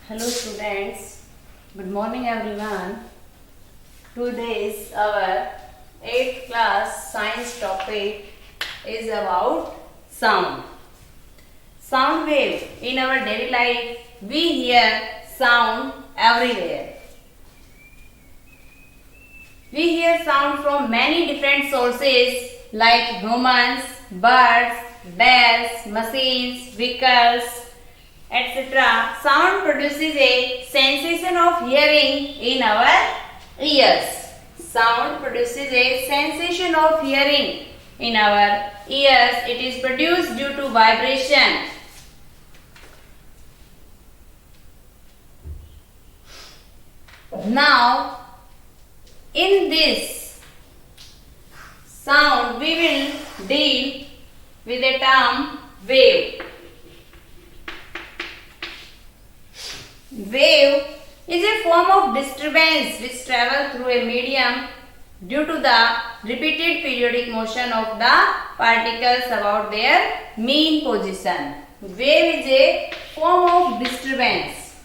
Hello students, good morning everyone. Today's our 8th class science topic is about sound. Sound wave. In our daily life, we hear sound everywhere. We hear sound from many different sources like humans, birds, bells, machines, vehicles, etc. Sound produces a sensation of hearing in our ears. Sound produces a sensation of hearing in our ears. It is produced due to vibration. Now, in this sound, we will deal with the term wave. Wave is a form of disturbance which travels through a medium due to the repeated periodic motion of the particles about their mean position. Wave is a form of disturbance.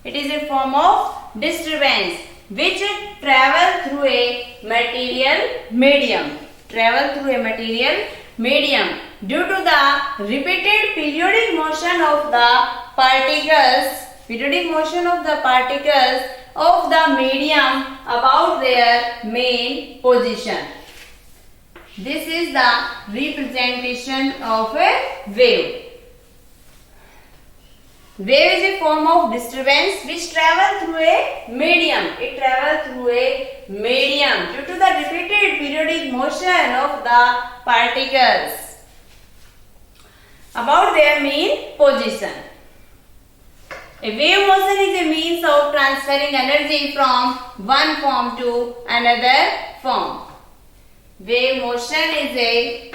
It is a form of disturbance which travel through a material medium. Travel through a material medium due to the repeated periodic motion of the particles. Periodic motion of the particles of the medium about their main position. This is the representation of a wave. Wave is a form of disturbance which travels through a medium. It travels through a medium due to the repeated periodic motion of the particles about their mean position. A wave motion is a means of transferring energy from one form to another form. Wave motion is a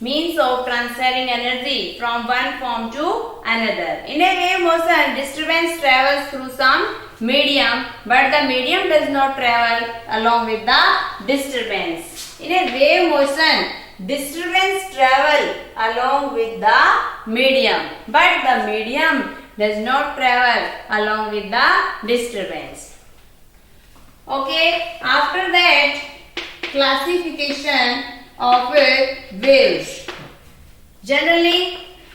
means of transferring energy from one form to another. In a wave motion, disturbance travels through some medium, but the medium does not travel along with the disturbance. In a wave motion, disturbance travel along with the medium, but the medium does not travel along with the disturbance. Okay, after that, classification of waves.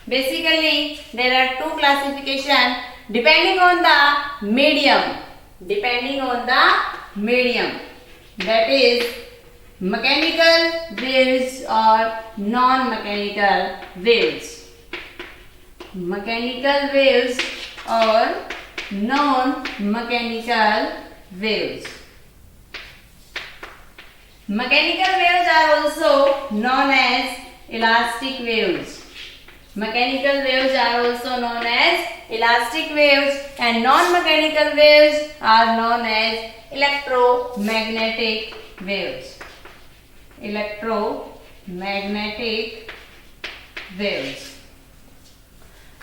Basically, there are two classifications depending on the medium. Depending on the medium, that is mechanical waves or non-mechanical waves. Mechanical waves or non-mechanical waves. Mechanical waves are also known as elastic waves. Mechanical waves are also known as elastic waves, and non-mechanical waves are known as electromagnetic waves. Electromagnetic waves.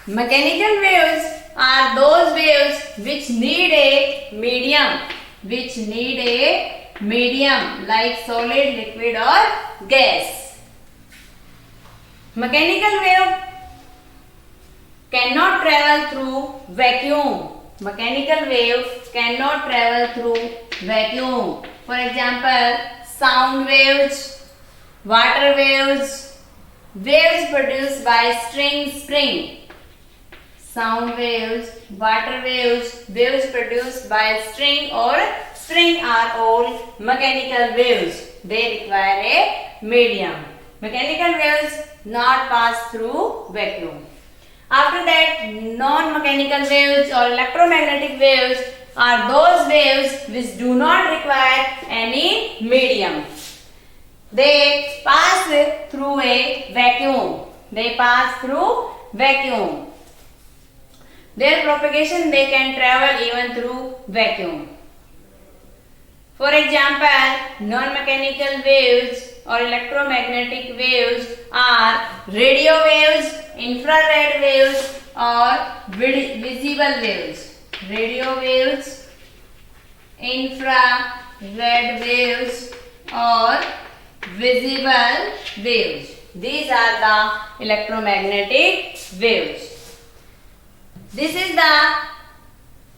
Mechanical waves are those waves which need a medium, like solid, liquid or gas. Mechanical wave cannot travel through vacuum. Mechanical wave cannot travel through vacuum. For example, sound waves, water waves, waves produced by spring. Sound waves, water waves, waves produced by spring are all mechanical waves. They require a medium. Mechanical waves not pass through vacuum. After that, non-mechanical waves or electromagnetic waves are those waves which do not require any medium. They pass through a vacuum. Their propagation, they can travel even through vacuum. For example, non-mechanical waves or electromagnetic waves are radio waves, infrared waves or visible waves. Radio waves, infrared waves or visible waves. These are the electromagnetic waves. This is the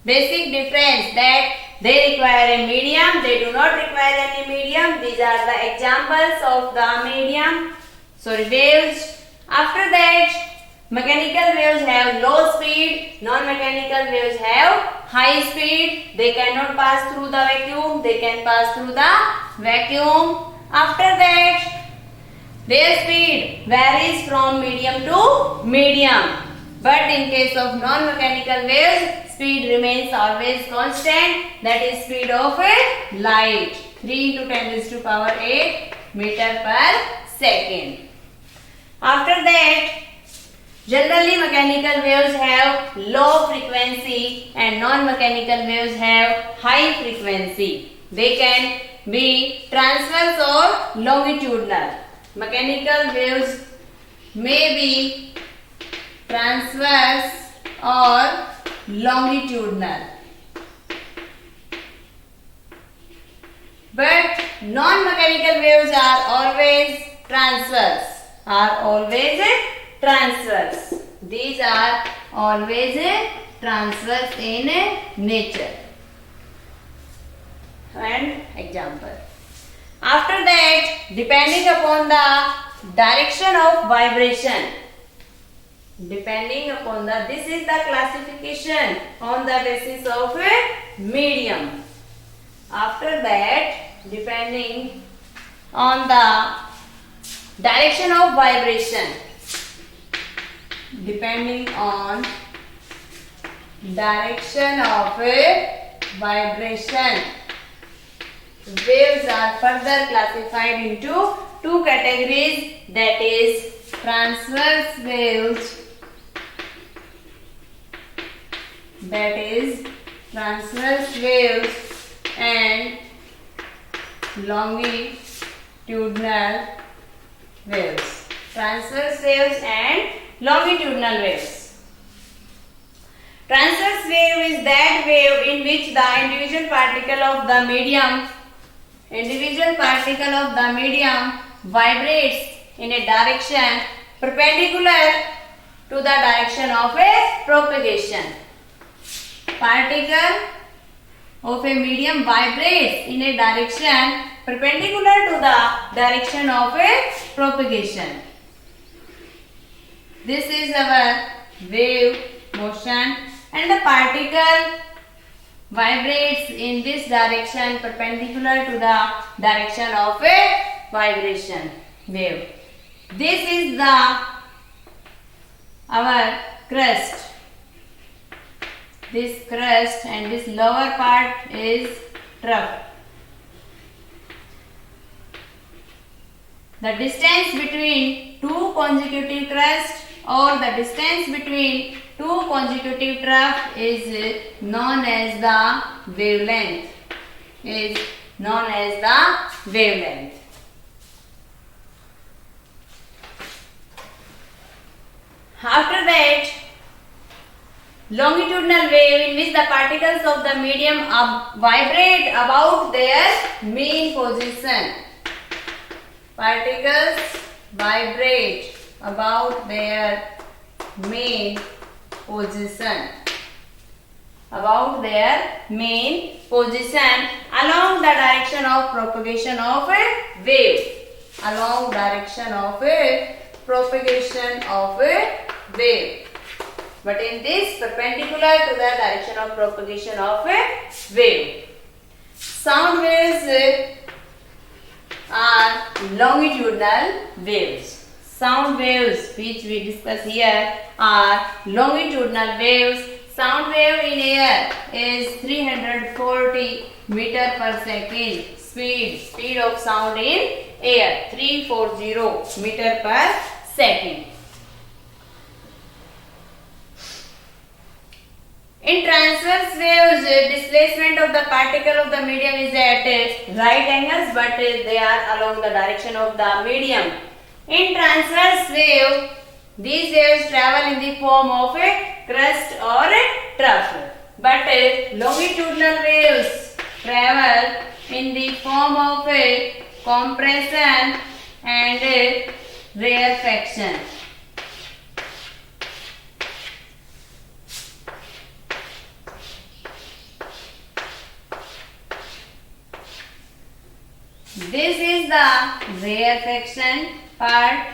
basic difference, that they require a medium, they do not require any medium. These are the examples of the medium, waves. After that, mechanical waves have low speed, non-mechanical waves have high speed. They cannot pass through the vacuum, they can pass through the vacuum. After that, their speed varies from medium to medium. But in case of non-mechanical waves, speed remains always constant, that is speed of a light, 3 into 10 raised to power 8 meter per second. After that, generally mechanical waves have low frequency and non-mechanical waves have high frequency. They can be transverse or longitudinal. Mechanical waves may be transverse or longitudinal, but non-mechanical waves are always transverse. These are always transverse in nature. And example. After that, depending upon the direction of vibration, this is the classification on the basis of a medium. After that, depending on the direction of vibration, waves are further classified into two categories, that is transverse waves, and longitudinal waves. Transverse waves and longitudinal waves. Transverse wave is that wave in which the individual particle of the medium vibrates in a direction perpendicular to the direction of a propagation. Particle of a medium vibrates in a direction perpendicular to the direction of a propagation. This is our wave motion, and the particle vibrates in this direction perpendicular to the direction of a vibration wave. This is our crust. This crust, and this lower part is trough. The distance between two consecutive crusts or the distance between two consecutive troughs is known as the wavelength. After that, longitudinal wave in which the particles of the medium vibrate about their mean position. Particles vibrate about their mean position. Along the direction of propagation of a wave. But in this, perpendicular to the direction of propagation of a wave. Sound waves are longitudinal waves. Sound waves which we discuss here are longitudinal waves. Sound wave in air is 340 meter per second. Speed of sound in air 340 meter per second. In transverse waves, displacement of the particle of the medium is at right angles, but they are along the direction of the medium. In transverse wave, these waves travel in the form of a crust or a trough. But longitudinal waves travel in the form of a compression and rarefaction. This is the rarefaction part.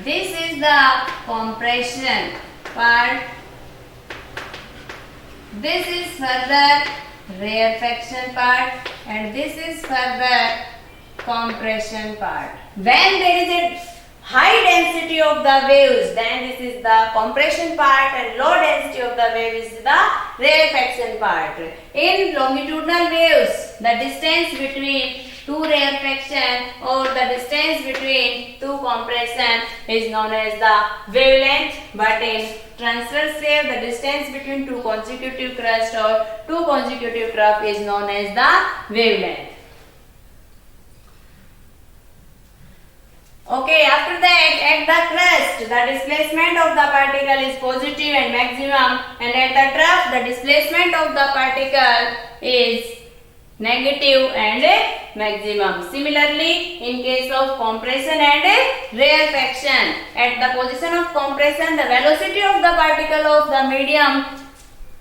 This is the compression part. This is further rarefaction part, and this is further compression part. When there is a high density of the waves, then this is the compression part, and low density of the wave is the rarefaction part. In longitudinal waves, the distance between two rarefaction or the distance between two compression is known as the wavelength, but in transverse wave, the distance between two consecutive crust or two consecutive trough is known as the wavelength. Okay, after that, at the crust, the displacement of the particle is positive and maximum, and at the trough, the displacement of the particle is negative and maximum. Similarly, in case of compression and rarefaction, at the position of compression, the velocity of the particle of the medium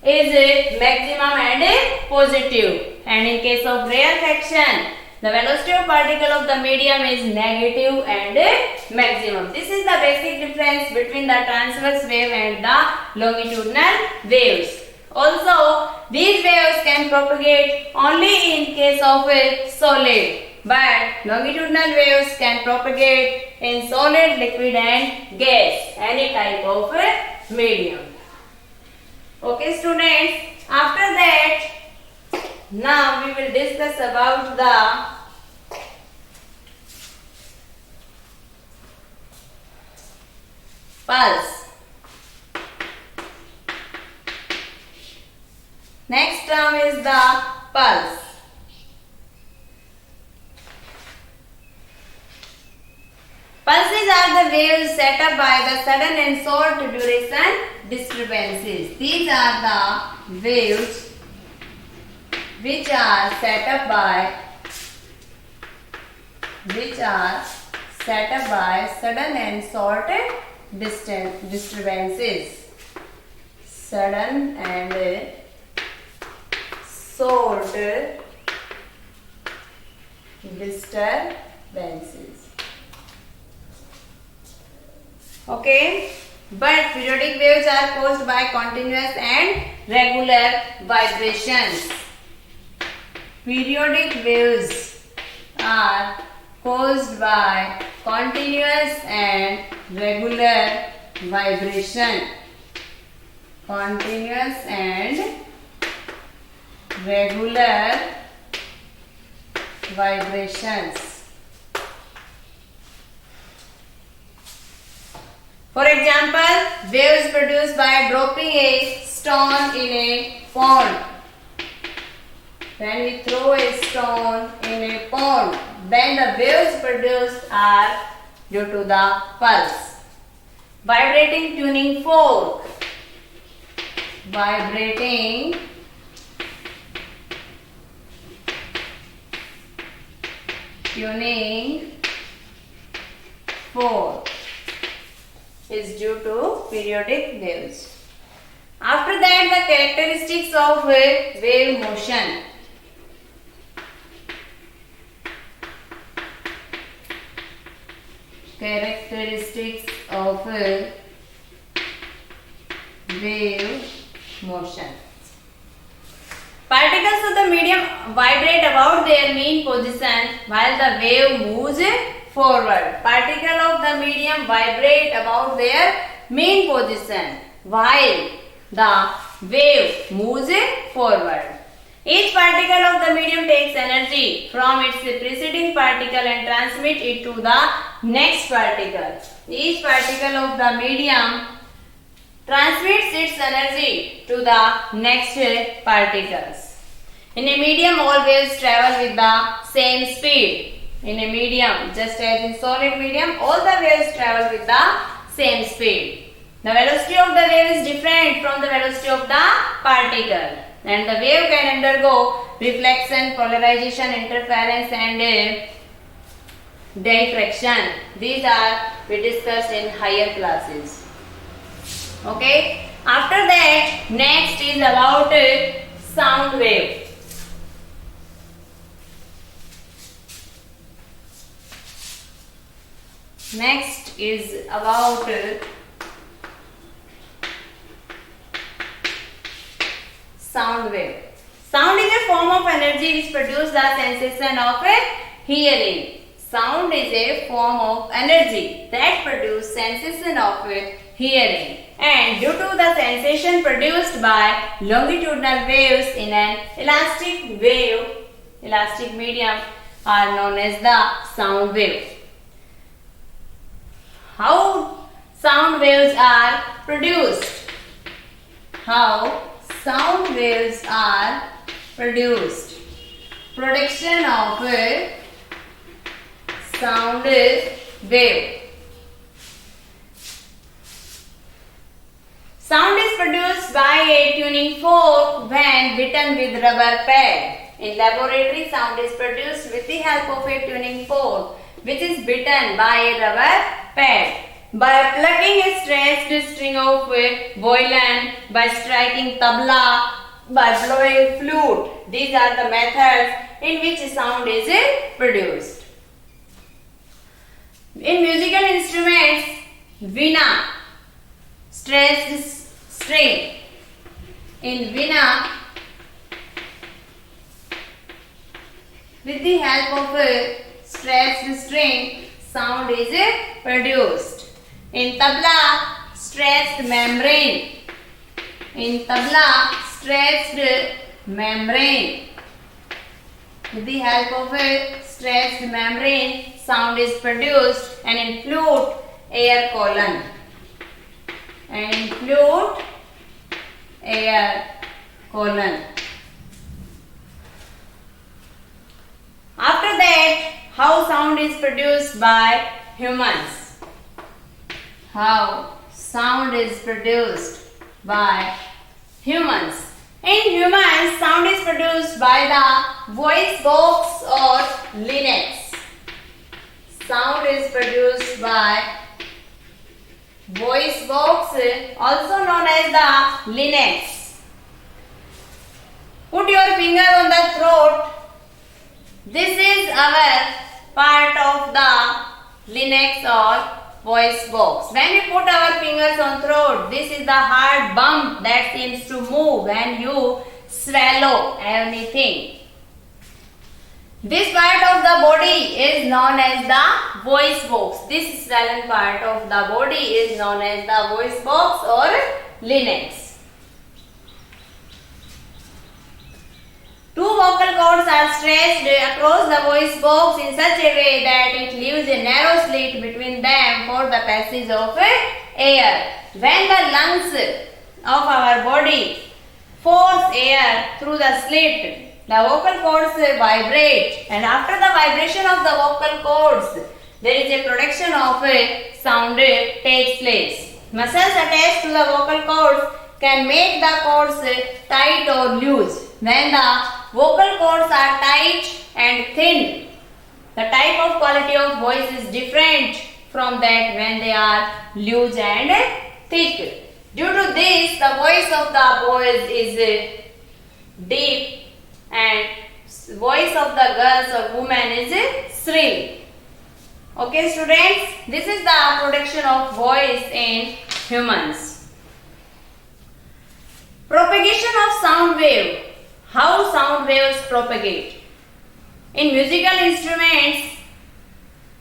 is maximum and positive, and in case of rarefaction, the velocity of particle of the medium is negative and maximum. This is the basic difference between the transverse wave and the longitudinal waves. Also, these waves can propagate only in case of a solid, but longitudinal waves can propagate in solid, liquid and gas, any type of medium. Okay students, after that, now we will discuss about the pulse. Next term is the pulse. Pulses are the waves set up by the sudden and short duration disturbances. These are the waves which are set up by sudden and short disturbances. Sudden and short disturbances. Okay, but periodic waves are caused by continuous and regular vibrations. Periodic waves are caused by continuous and regular vibration. Continuous and regular vibrations. For example, waves produced by dropping a stone in a pond. When we throw a stone in a pond, then the waves produced are due to the pulse. Vibrating tuning fork. Vibrating tuning fork is due to periodic waves. After that, the characteristics of wave motion. Characteristics of wave motion. Particles of the medium vibrate about their mean position while the wave moves forward. Particles of the medium vibrate about their mean position while the wave moves forward. Each particle of the medium takes energy from its preceding particle and transmits it to the next particle. Each particle of the medium transmits its energy to the next particles. In a medium, all waves travel with the same speed. In a medium, just as in solid medium, all the waves travel with the same speed. The velocity of the wave is different from the velocity of the particle, and the wave can undergo reflection, polarization, interference and diffraction. These are we discussed in higher classes. Okay. After that, next is about sound wave. Next is about sound wave. Sound is a form of energy which produces the sensation of hearing. Sound is a form of energy that produces sensation of hearing. And due to the sensation produced by longitudinal waves in an elastic medium are known as the sound wave. How sound waves are produced? How sound waves are produced? Production of a sound wave. Sound is produced by a tuning fork when bitten with rubber pad. In laboratory, sound is produced with the help of a tuning fork which is bitten by a rubber pad. By plucking a stretched string of violin, by striking tabla, by blowing flute. These are the methods in which sound is produced. In musical instruments, veena, stretched string. In veena, with the help of a stretched string, sound is produced. In tabla, stretched membrane. In tabla, stretched membrane. With the help of a stretched membrane, sound is produced. And in flute, air column. And in flute, air column. After that, how sound is produced by humans? How sound is produced by humans? In humans, sound is produced by the voice box or larynx. Sound is produced by voice box, also known as the larynx. Put your finger on the throat. This is our part of the larynx or voice box. When we put our fingers on throat, this is the hard bump that seems to move when you swallow anything. This part of the body is known as the voice box. This swollen part of the body is known as the voice box or larynx. Two vocal cords are stretched across the voice box in such a way that it leaves a narrow slit between them for the passage of air. When the lungs of our body force air through the slit, the vocal cords vibrate, and after the vibration of the vocal cords, there is a production of a sound takes place. Muscles attached to the vocal cords can make the cords tight or loose. When the vocal cords are tight and thin, the type of quality of voice is different from that when they are loose and thick. Due to this, the voice of the boys is deep and voice of the girls or women is shrill. Okay students, this is the production of voice in humans. Propagation of sound wave. How sound waves propagate? In musical instruments,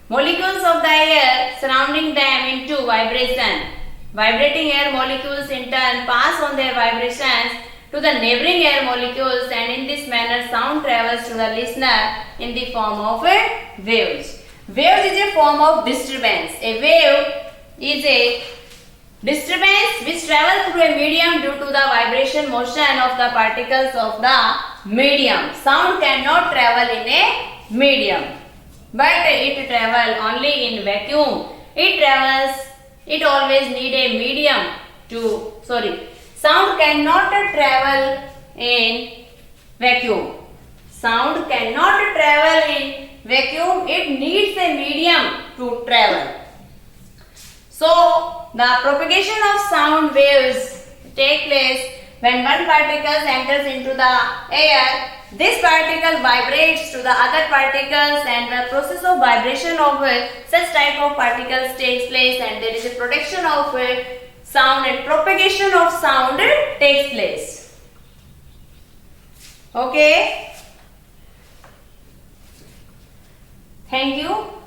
molecules of the air surrounding them into vibration. Vibrating air molecules in turn pass on their vibrations to the neighboring air molecules, and in this manner sound travels to the listener in the form of waves. Waves is a form of disturbance. A wave is a disturbance which travels through a medium due to the vibration motion of the particles of the medium. Sound cannot travel in a medium, but it travels only in vacuum. It always need a medium to, sound cannot travel in vacuum. Sound cannot travel in vacuum, it needs a medium to travel. So, the propagation of sound waves take place when one particle enters into the air. This particle vibrates to the other particles, and the process of vibration of such type of particles takes place, and there is a production of sound and propagation of sound takes place. Okay. Thank you.